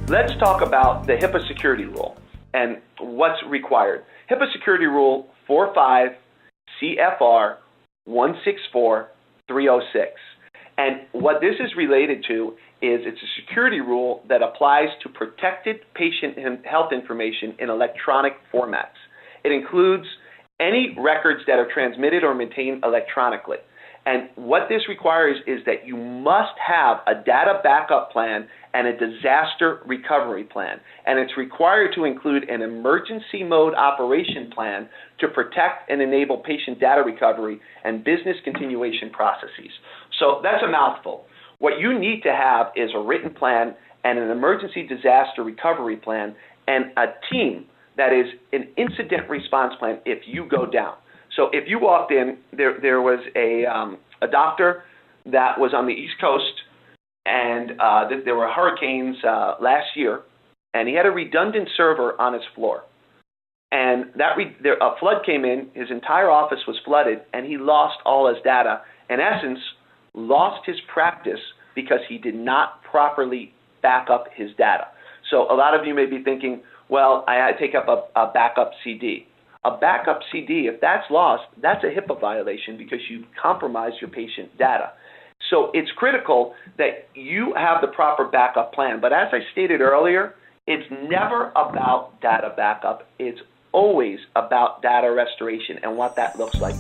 Let's talk about the HIPAA security rule and what's required. HIPAA security rule 45 CFR 164306. And what this is related to is it's a security rule that applies to protected patient health information in electronic formats. It includes any records that are transmitted or maintained electronically. And what this requires is that you must have a data backup plan and a disaster recovery plan. And it's required to include an emergency mode operation plan to protect and enable patient data recovery and business continuation processes. So that's a mouthful. What you need to have is a written plan and an emergency disaster recovery plan and a team that is an incident response plan if you go down. So if you walked in, there was a doctor that was on the East Coast, and there were hurricanes last year, and he had a redundant server on his floor. And a flood came in, his entire office was flooded, and he lost all his data. In essence, lost his practice because he did not properly back up his data. So a lot of you may be thinking, well, I take up a backup CD. A backup CD, if that's lost, that's a HIPAA violation because you've compromised your patient data. So it's critical that you have the proper backup plan. But as I stated earlier, it's never about data backup. It's always about data restoration and what that looks like.